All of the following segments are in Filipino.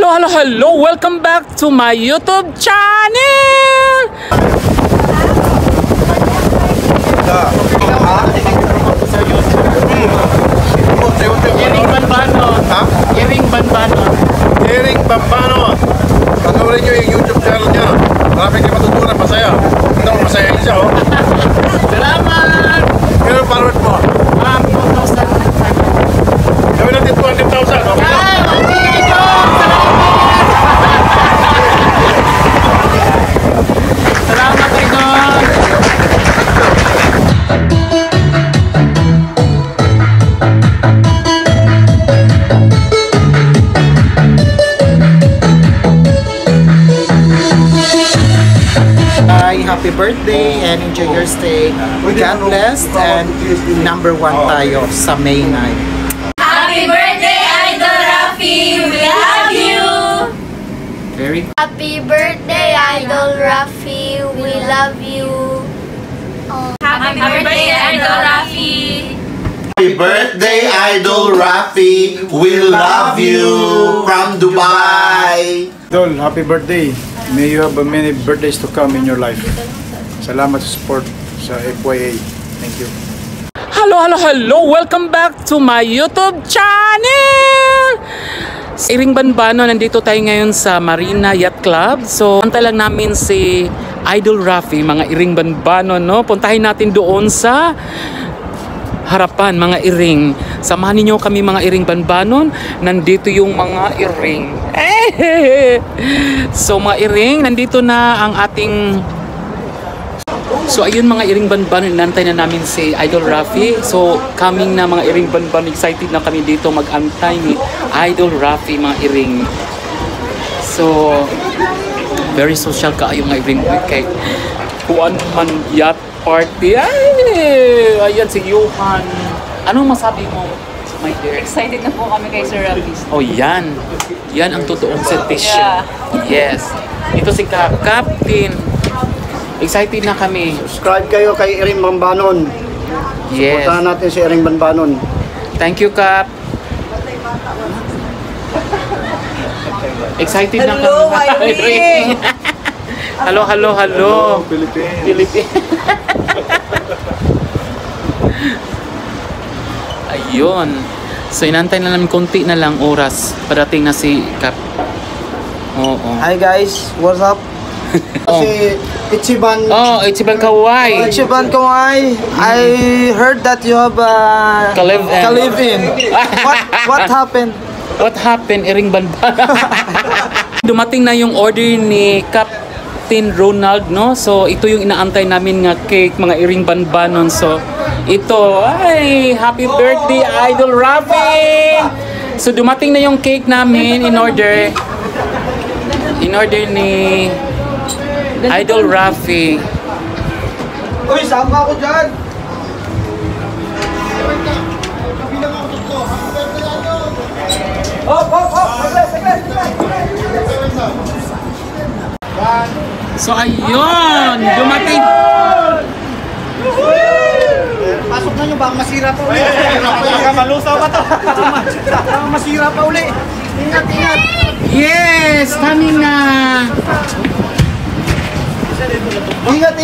Hello! Welcome back to my YouTube channel! Iring Banbanon. Ha? Iring Banbanon. Iring Banbanon. Panoorin nyo yung YouTube channel niya. Maraming kayo matutunan, masaya. Hindi mo masaya siya, oh. Salamat! Kailan followers mo? 2,000. Gawin natin 200,000. Okay? Salamat, Idol! Happy birthday and enjoy your stay. God bless and number 1 tayo sa May 9. Happy birthday, Idol Rafi! We love you! Very Happy birthday, Idol Rafi! We love you! Happy birthday, Idol Rafi! Happy birthday, Idol Rafi! We love you from Dubai! Idol, happy birthday. May you have many birthdays to come in your life. Salamat sa support sa FYA. Thank you. Hello! Welcome back to my YouTube channel! Iring Banbanon, nandito tayo ngayon sa Marina Yacht Club. So, antay lang namin si Idol Rafi, mga Iring Banbanon, no? Puntahin natin doon sa harapan, mga iring. Samahan niyo kami, mga Iring Banbanon. Nandito yung mga iring. So, mga iring, nandito na ang ating... So, ayun, mga Iring Banbanon, inantay na namin si Idol Rafi. So, coming na, mga Iring Banbanon, excited na kami dito mag-antay ni Idol Rafi, mga iring. So, very social kaayo, mga iring. Kay Juan Man Yacht Party. Ay! Ayan, si Johan. Anong masabi mo, my dear? Excited na po kami kay Sir Rafi. Oh, yan. Yan ang totoong sentisyon. Yes. Ito si Captain. Excited na kami. Subscribe kayo kay Iring Banbanon. Yes. Puntahan natin si Iring Banbanon. Thank you, Cap. Excited na kami. Hello, Irene! Hello. Philippines. Ayun. So, inantay na namin konti na lang oras. Parating na si Cap. Oo. Hi guys, what's up? Si Ichiban. Oh, Ichiban Kawai. Ichiban Kawai. I heard that you have a Ka-live-in. What happened? What happened, Iring Banbanon? Dumating na yung order ni Captain Ronald, no? So, ito yung inaantay namin nga cake, mga Iring Banbanon. So, ito, ay, happy birthday, Idol Rafi! So, dumating na yung cake namin in order ni Idol Rafi. Uy, sama ako dyan! So, ayun, dumating. Pasok na nyo, baka masira pa uli. Malusaw pa to. Baka masira pa uli. Ingat. Yes, kami na. Ingat.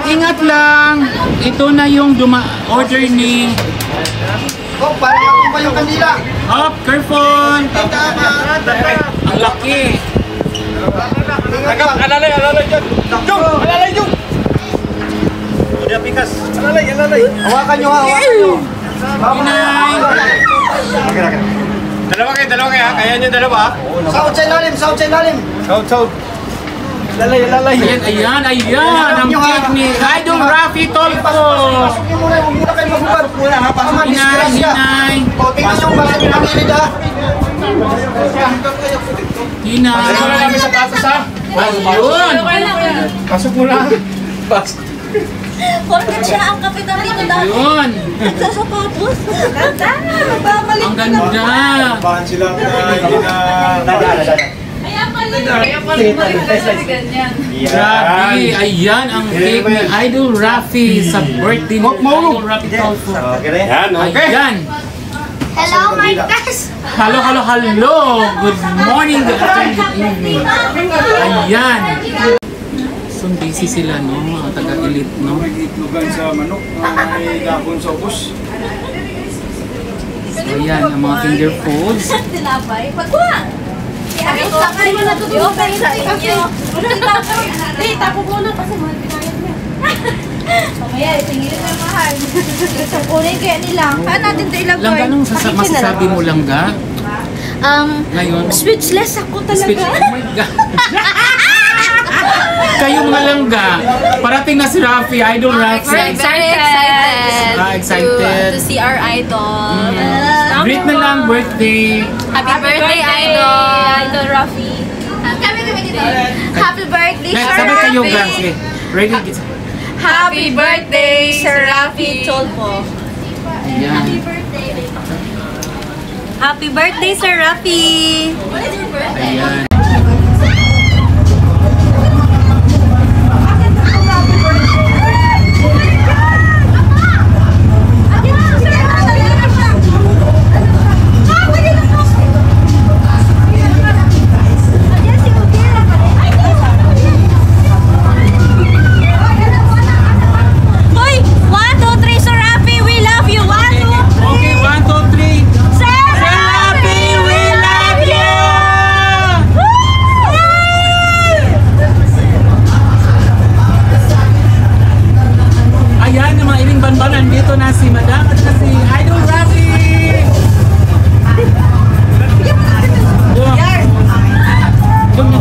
Ingat lang. Ito na yung order ni... Oh, parang ako pa yung kandila. Oh, careful. Ang laki. Alalay dyan. Alalay dyan. Dia pikas. Alalay. Hawakan nyo ha. Inay. Dalawa kayo ha. Kaya nyo dalawa. Saud sa ilalim. Saud. Alalay. Ayan. Ang cake ni Idol Rafi Tolpo. Pasok nyo muna. Huwag muna kayo magubad. Baka madisgrasya. Inay. O, tingnan nyo baka nyo pangilid ha. Inay. Kami sa patas ha. Ayun. Pasok muna. Porket siya ang kapitan dito dati. Ayun. Nagsasapatos. Ganda! Babalik Ang ganda. Bahan sila Kaya pala ganyan. Grabe. Ayan ang cake ni Idol Rafi sa birthday ni Idol Rafi Tolpo. Yan, okay. Ayan. Hello, my guys. Hello, hello, hello! Good morning, good afternoon, good evening. Ayan. So, busy sila, no? Mga taga-elite, no? May itlogan sa manok, may gabon sa ubos. So, ayan, ang mga finger foods. Tinapay. Pagkuha! Ay, sakay mo na ito. Open sa inyo. Hey, tapo muna kasi mahal pinayad mo. Mamaya, tingin na mahal. Kunin kaya nila. Paano natin ito ilagay? Langga, anong masasabi mo, Langga? Ngayon? Speechless ako Speech, talaga. oh my God. Kayo mga Langga, parating na si Rafi, Idol Rafi. Very excited. Excited. To see our idol. Greet na lang, birthday. Happy birthday, idol. Idol Rafi. Kami dito. Happy birthday, Next, Sir sabay kayo, Rafi. guys. Okay. Ready? Happy birthday, Sir Rafi Cholpo. Ayan. Happy birthday, Sir Rafi. Ayan. Hoy! 1, 2, 3, Sir Rafi, we love you. 1, 2, Okay, 1, 2, 3. Sir Rafi, we love you! Ayan, yung mga iling banbanan. Dito na si Madam at saka si Idol Rafi. Doon na.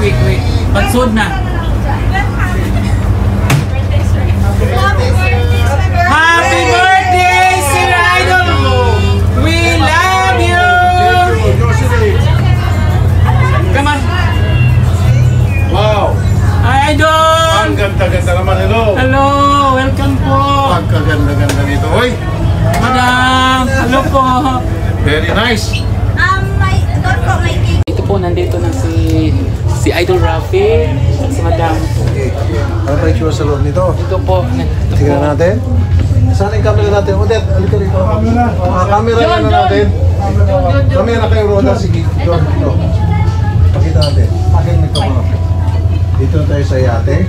Wait. Wait. Pagsod na. Happy birthday, Sir Idol! We love you! Come on. Wow! Idol! Ang ganda-ganda naman, hello! Hello! Welcome po! Pagkaganda-ganda nito, oy! Madam! Hello po! Very nice! My cake. Ito po, nandito na si Idol Rafi, si Madam. Okay. Ano pa yung sa loob nito? Ito po. Tingnan natin. Saan yung camera natin? Odette, halika rito. Camera na natin. Camera kayo, Roda. Sige, doon. Ito. Pakita natin. Pakita nito mga. Dito na tayo sa yate.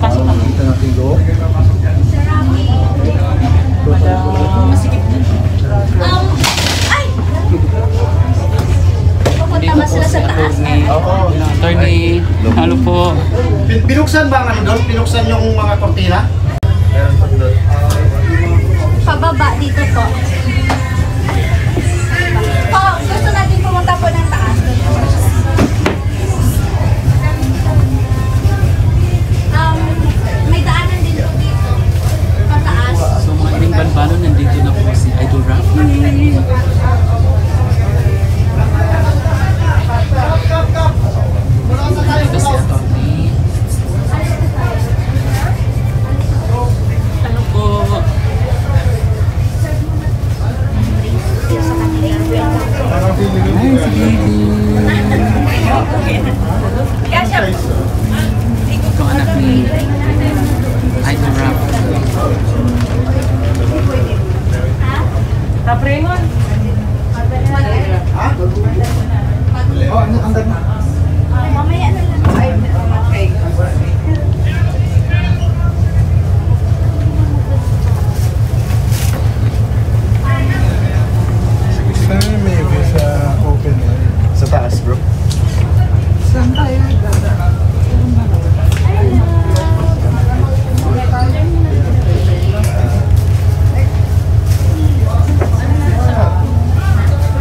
Makikita natin loob. Dito po si attorney. Hello po. Pinuksan ba ang ano doon? Pinuksan yung mga kortina? Pababa dito po. Gusto natin pumunta po ng taas. May daanan din po dito. Pataas. So mga iling banbanon, nandito na po si Idol Rafi. Dito si attorney. Hello po. Hi, si baby. Ito ang anak ni Idol Rafi. Mamaya na lang. Saan may sa open? Sa taas, bro.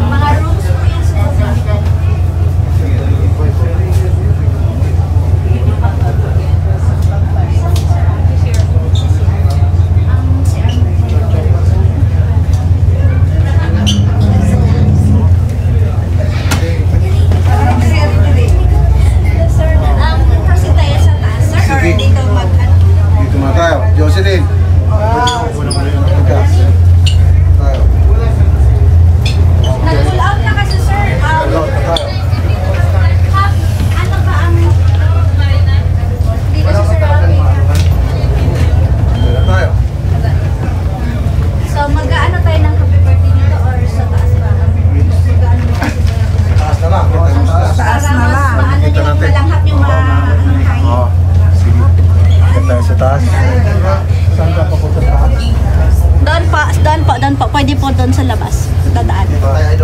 Mga rooms po yan sa po doon sa labas. Dadaan. Ayan.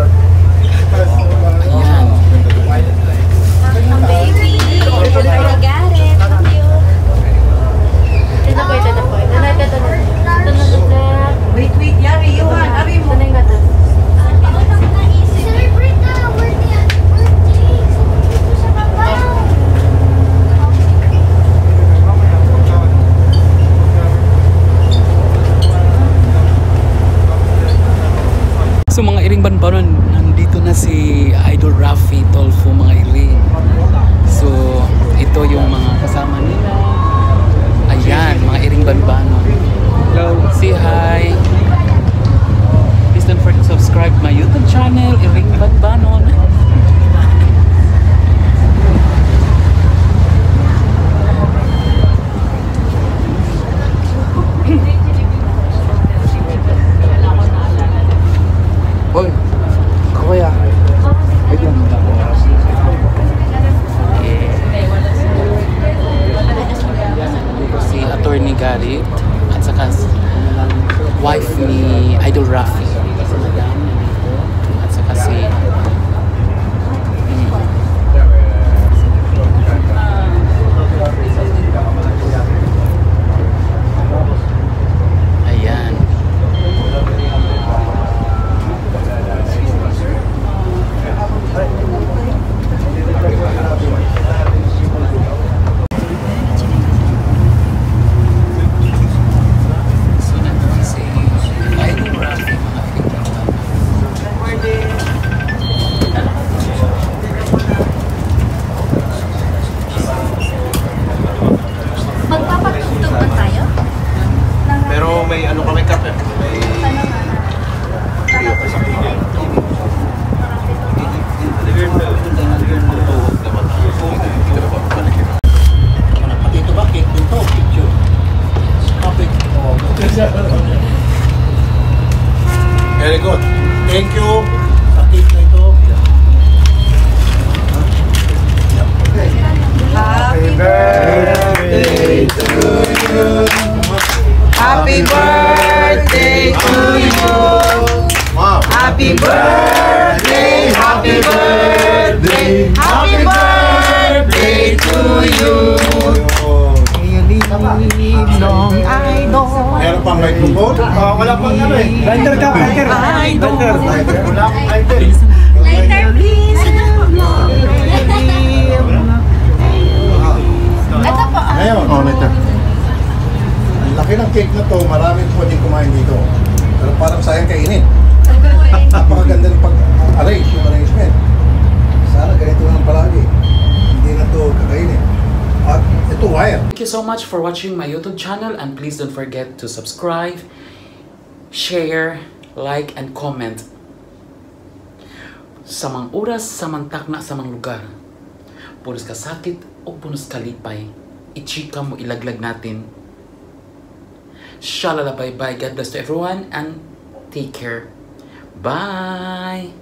Baby! I got it. Thank you. Wait, Yari, Yuhan, Abi mo. Celebrate na birthday at birthday. Dito sa babaw. So mga iring banbanon, nandito na si Idol Rafi Tolfo, mga iring. So ito yung mga kasama nila. Ayan, mga iring banbanon. Say hi. Please don't forget to subscribe my YouTube channel, Iring Banbanon. Hoy, kuya. Wait lang. Si Attorney Garrett at saka wife ni Idol Rafi. At saka si ayan. So nandun si Idol Rafi, mga Magpapatugtog ba tayo? Pero may ano kami kape. May... Dito ba, cake dito, picture. Very good. Thank you sa cake na ito. Happy birthday to you. Happy birthday to you. Wow. Happy birthday, happy birthday, happy birthday to you. Long idol. Meron pang microphone? Wala pang ano eh. Lighter ka, lighter. Lighter. Wala pang lighter. Later, please. Ito po. Ngayon, later. Ang laki ng cake na to, maraming pwedeng kumain dito. Pero parang sayang kainin. Napakaganda ng pag-arrange, yung arrangement. Sana ganito lang palagi. Hindi na to kakainin. At ito, wire. Thank you so much for watching my YouTube channel, and please don't forget to subscribe, share, like, and comment. Sa mga oras, sa mantakna, sa mga lugar, punos ka sakit o punos ka lipay, ichika mo, ilaglag natin. Shalala, bye-bye. God bless to everyone, and take care. Bye!